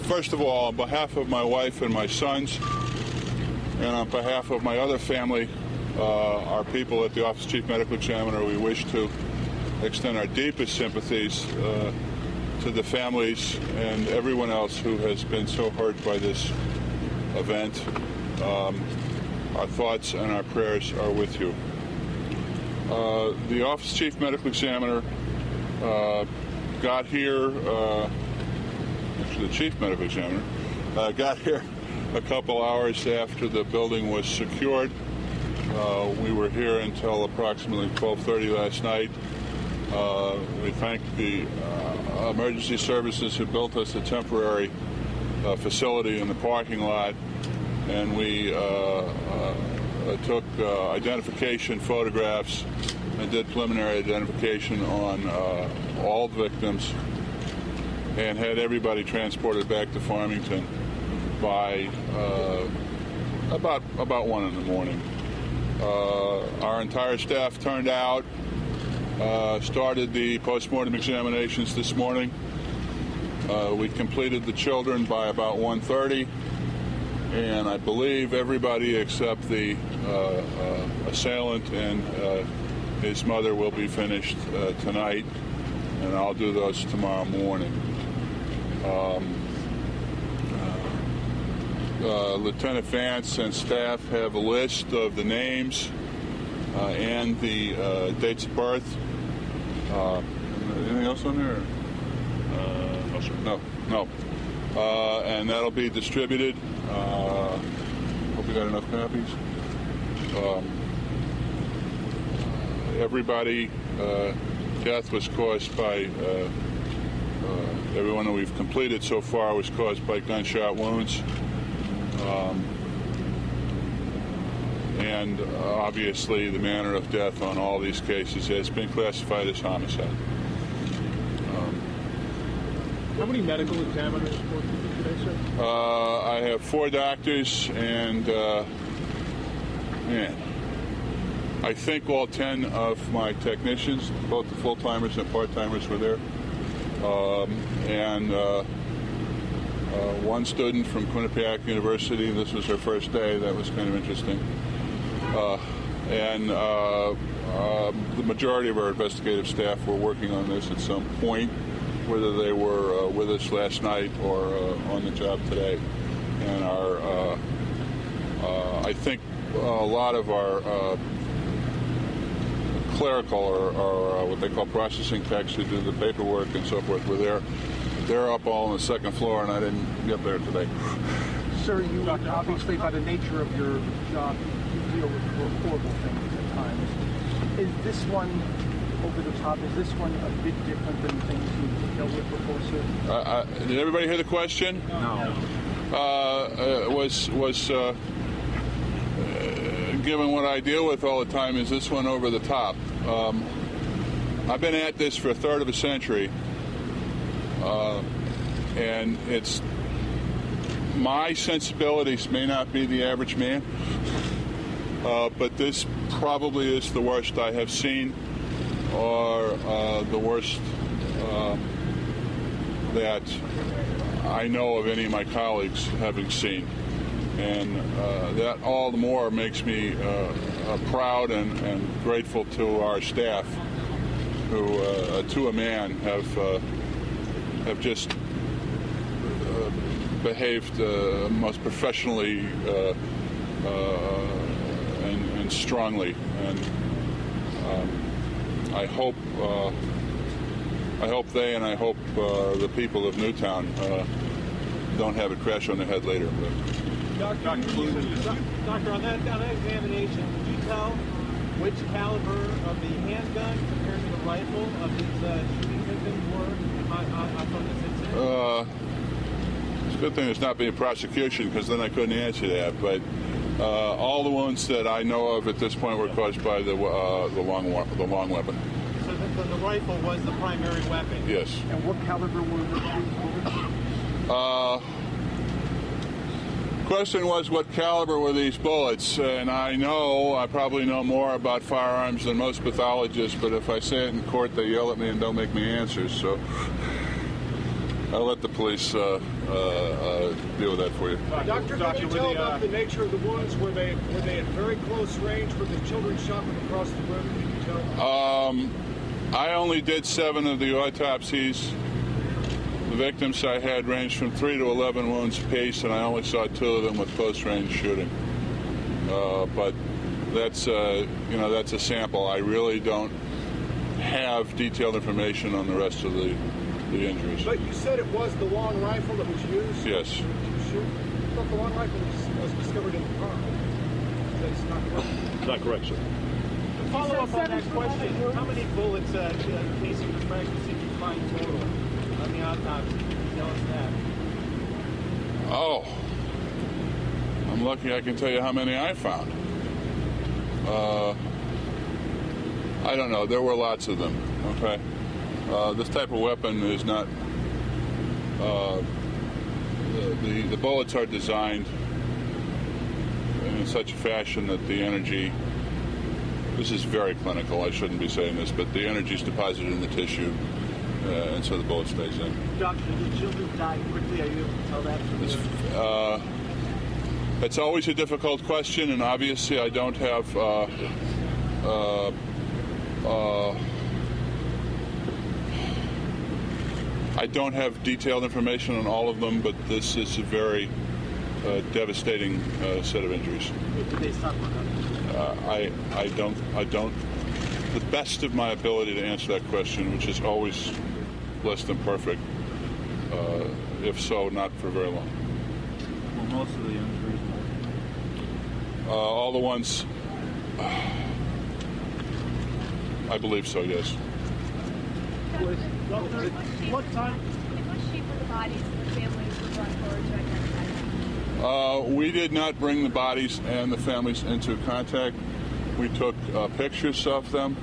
First of all, on behalf of my wife and my sons, and on behalf of my other family, our people at the Office of Chief Medical Examiner, we wish to extend our deepest sympathies to the families and everyone else who has been so hurt by this event. Our thoughts and our prayers are with you. The Office of Chief Medical Examiner got here, actually the Chief Medical Examiner, got here a couple hours after the building was secured. We were here until approximately 12:30 last night. We thank the emergency services who built us a temporary facility in the parking lot, and we took identification photographs and did preliminary identification on all victims and had everybody transported back to Farmington by about 1 in the morning. Our entire staff turned out, started the postmortem examinations this morning. We completed the children by about 1:30, and I believe everybody except the assailant and his mother will be finished tonight, and I'll do those tomorrow morning. Lieutenant Vance and staff have a list of the names and the dates of birth. Anything else on there? No, sir. No. And that'll be distributed. Hope we got enough copies. Everybody, death was caused by, everyone that we've completed so far was caused by gunshot wounds. And obviously the manner of death on all these cases has been classified as homicide. How many medical examiners working today, sir? I have 4 doctors and, I think all 10 of my technicians, both the full-timers and part-timers, were there. And one student from Quinnipiac University, this was her first day, that was kind of interesting. And the majority of our investigative staff were working on this at some point, whether they were with us last night or on the job today. And I think a lot of our clerical or what they call processing techs who do the paperwork and so forth were there. They're up all on the second floor, and I didn't get there today. Sir, you obviously, by the nature of your job, you deal with horrible things at times. Is this one over the top? Is this one a bit different than things you've dealt with before, sir? Did everybody hear the question? No. Given what I deal with all the time, is this one over the top? I've been at this for a third of a century, and it's my sensibilities may not be the average man, but this probably is the worst I have seen, or the worst that I know of any of my colleagues having seen. And that all the more makes me proud and grateful to our staff, who, to a man, have just behaved most professionally and strongly. And I hope they and I hope the people of Newtown don't have it crash on their head later. Doctor, on that examination, could you tell which caliber of the handgun compared to the rifle of these shooting victims were on this incident? It's a good thing there's not being prosecution, because then I couldn't answer that. But all the wounds that I know of at this point were caused by the long weapon. So the rifle was the primary weapon? Yes. And what caliber were these bullets? Question was, what caliber were these bullets? And I probably know more about firearms than most pathologists, but if I say it in court, they yell at me and don't make me answer. So I'll let the police deal with that for you. Doctor, can you tell about the nature of the wounds? Were they at very close range? Were the children shot from across the room? Can you tell? I only did 7 of the autopsies. The victims I had ranged from 3 to 11 wounds apiece, and I only saw 2 of them with close-range shooting. But that's that's a sample. I really don't have detailed information on the rest of the injuries. But you said it was the long rifle that was used? Yes. To shoot? I thought the long rifle was discovered in the car. That's not correct. Not correct, sir. Follow up on that question. How many bullets casing the fragments did you find total on the autopsy? Can you tell us that? Oh. I'm lucky I can tell you how many I found. I don't know. There were lots of them. Okay. This type of weapon is not. The bullets are designed in such a fashion that the energy. This is very clinical. I shouldn't be saying this, but the energy is deposited in the tissue, and so the bullet stays in. Doctor, did children die quickly? Are you able to tell that? It's always a difficult question, and obviously I don't have. I don't have detailed information on all of them, but this is a very devastating set of injuries. Did they suffer? I don't. The best of my ability to answer that question, which is always less than perfect. If so, not for very long. Well, most of the injuries. All the ones. I believe so. Yes. What time? What shape were the bodies of the families were brought forward to identify? We did not bring the bodies and the families into contact. We took pictures of them,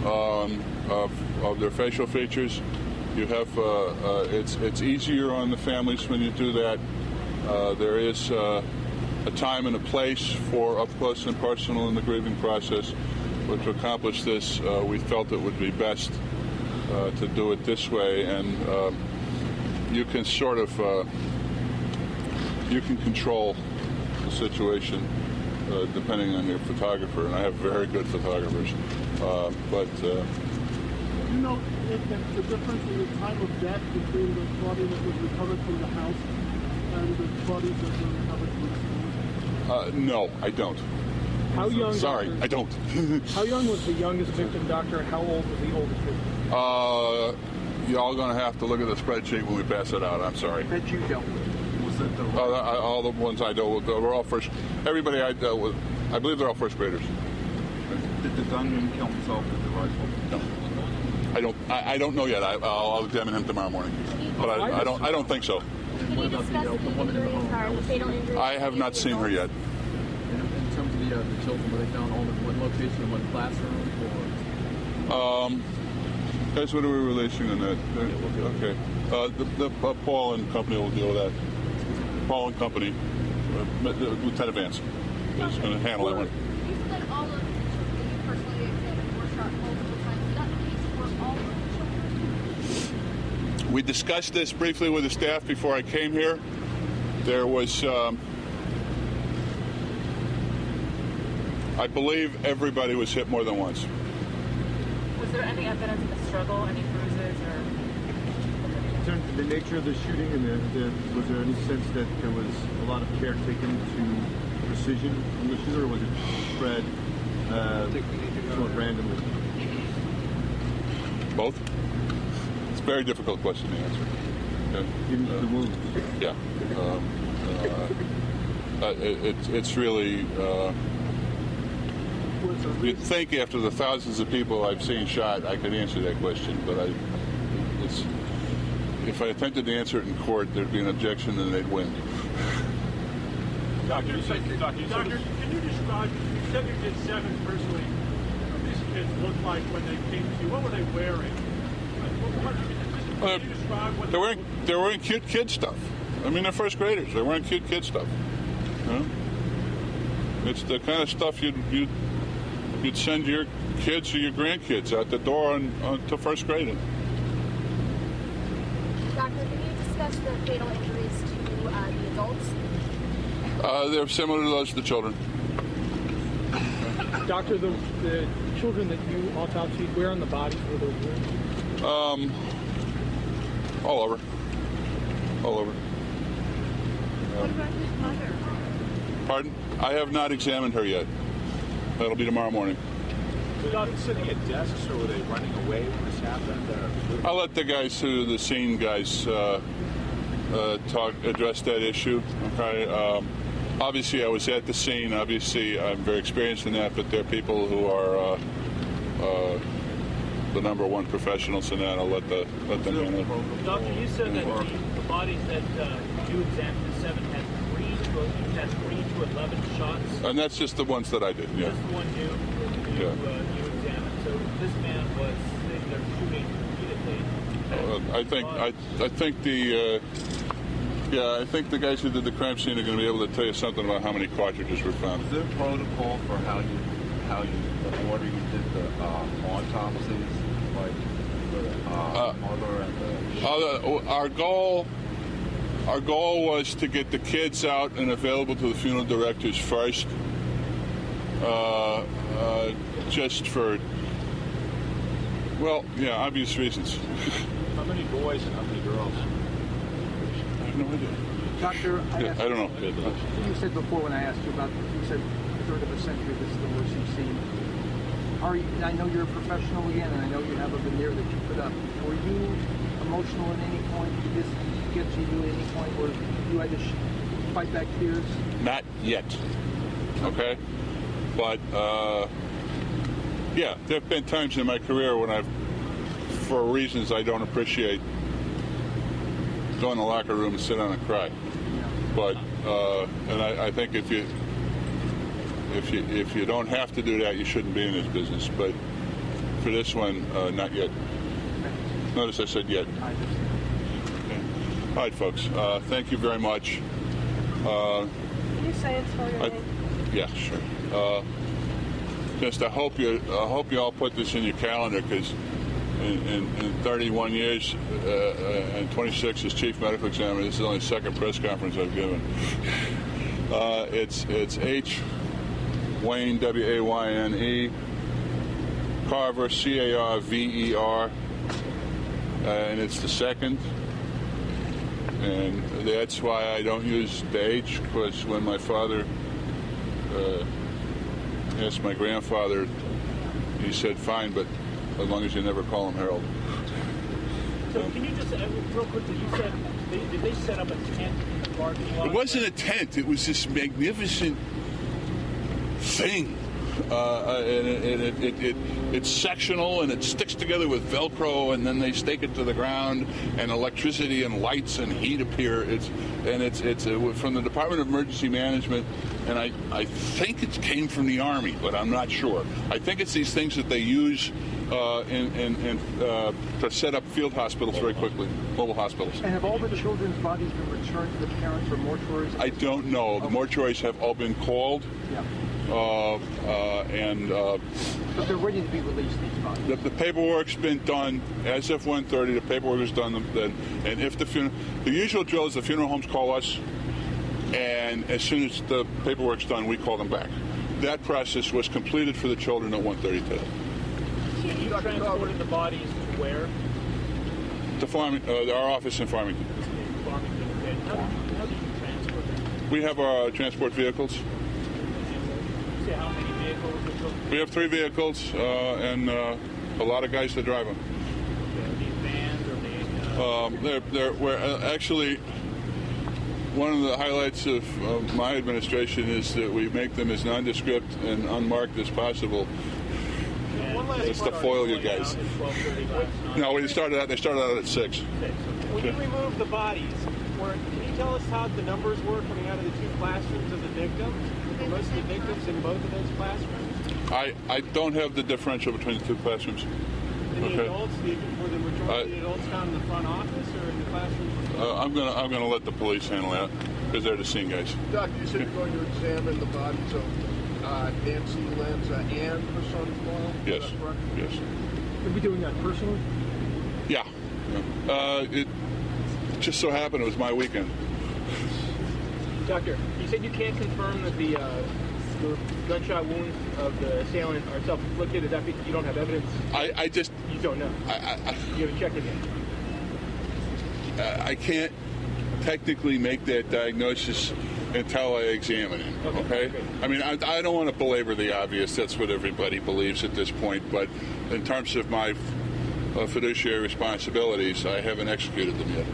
of their facial features. You have it's easier on the families when you do that. There is a time and a place for up close and personal in the grieving process. But to accomplish this, we felt it would be best to do it this way, and you can sort of you can control the situation depending on your photographer, and I have very good photographers. But you know the difference in the time of death between the body that was recovered from the house and the bodies that were recovered from the school? no, I don't. How young? Sorry, Doctor, I don't. How young was the youngest victim, doctor, and how old was the oldest victim? Y'all going to have to look at the spreadsheet when we pass it out. I'm sorry. That you dealt with. Was it the All the ones I dealt with were all first. Everybody I dealt with, I believe they're all first graders. Did the gunman kill himself with the rifle? No, I don't know yet. I'll examine him tomorrow morning, but I don't think so. Can you discuss if the injuries are the fatal injuries? I have not seen her yet. In terms of the children, were they found all in one location, in one classroom, or? Guys, what are we releasing on that? Okay. The Paul and company will deal with that. Paul and company, Lieutenant Vance is going to handle that one. You said that all of the children that you personally examined were shot multiple times. Is that the case for all of the children? We discussed this briefly with the staff before I came here. There was, I believe everybody was hit more than once. Was there any evidence of a struggle, any bruises, or? In terms of the nature of the shooting, and was there any sense that there was a lot of care taken to precision from the shooter, or was it spread somewhat randomly? Both? It's a very difficult question to answer. Okay. Even the wounds? Yeah. It's really... You'd think after the thousands of people I've seen shot, I could answer that question, but if I attempted to answer it in court, there'd be an objection and they'd win. Doctor, can you describe, you said you did 7 personally. What these kids looked like when they came to you? What were they wearing? Can you describe what they're wearing cute kid stuff. I mean, they're first graders. They're wearing cute kid stuff. You know? It's the kind of stuff you'd send your kids or your grandkids out the door to first grade in. Doctor, match the fatal injuries to the adults? They're similar to those of the children. Doctor, the children that you autopsied, where on the bodies were those wounds? All over. All over. What about his mother? Pardon? I have not examined her yet. That'll be tomorrow morning. Were they sitting at desks or were they running away when this happened? I'll let the guys who the scene guys address that issue. Okay. Obviously, I was at the scene. Obviously, I'm very experienced in that. But there are people who are the number one professionals in that. I'll let them handle it. Doctor, you said that the bodies that you examined, the 7 had 3 to 11 shots. And that's just the ones that I did. Yeah. Just the one you examined. So this man was they're shooting repeatedly. I think the guys who did the crime scene are going to be able to tell you something about how many cartridges were found. Is there a protocol for how you the order you did the autopsies, like the mother and the? Our goal was to get the kids out and available to the funeral directors first, just for obvious reasons. How many boys and how many girls? I have no idea. Doctor, I don't know. You said before when I asked you about, you said a third of a century, this is the worst you've seen. I know you're a professional again, and I know you have a veneer that you put up. Were you emotional at any point? Did this get to you at any point where you had to fight back tears? Not yet. Okay? But, there have been times in my career when I've, for reasons I don't appreciate, go in the locker room and sit down and cry. But and I think if you don't have to do that, you shouldn't be in this business. But for this one, not yet. Notice I said yet. Okay. All right, folks. Thank you very much. Can you say and spell your name? Yeah, sure. Just I hope you all put this in your calendar because. In 31 years and 26 as chief medical examiner, this is only the second press conference I've given. It's H. Wayne, W-A-Y-N-E, Carver, C-A-R-V-E-R, and it's the second. And that's why I don't use the H, because when my father asked my grandfather, he said, fine, but as long as you never call him Harold. So can you just, real quickly, you said, did they set up a tent in the parking lot? It wasn't a tent. It was this magnificent thing. It's sectional and it sticks together with Velcro, and then they stake it to the ground, and electricity and lights and heat appear. It's from the Department of Emergency Management, and I think it came from the Army, but I'm not sure. I think it's these things that they use to set up field hospitals very quickly, mobile hospitals. And have all the children's bodies been returned to the parents or mortuaries? I don't know. The mortuaries have all been called. Yeah. But they're ready to be released, these bodies. The paperwork's been done as of 1:30. The paperwork is done then, and if the usual drill is the funeral homes call us, and as soon as the paperwork's done, we call them back. That process was completed for the children at 1:30 today. You transported the bodies to where? To our office in Farmington. Farmington. And how do you transport them? We have our transport vehicles. See how many vehicles? We have 3 vehicles and a lot of guys to drive them. These vans or we're actually, one of the highlights of my administration is that we make them as nondescript and unmarked as possible. Just to foil you guys. No, they started out at 6. When you removed the bodies, can you tell us how the numbers were coming out of the 2 classrooms of the victims? Were most of the victims in both of those classrooms? I don't have the differential between the 2 classrooms. And the adults, were the majority of the adults found in the front office or in the classrooms? I'm gonna let the police handle that because they're the scene guys. Doc, you said you're going to examine the bodies of Nancy, Lanza, and her son tomorrow? Yes. Yes. Are we doing that personally? Yeah. just so happened it was my weekend. Doctor, you said you can't confirm that the gunshot wounds of the assailant are self-inflicted. Is that because you don't have evidence? I just... You don't know? You haven't checked it yet? I can't technically make that diagnosis until I examine him, okay? I mean, I don't want to belabor the obvious. That's what everybody believes at this point. But in terms of my fiduciary responsibilities, I haven't executed them yet.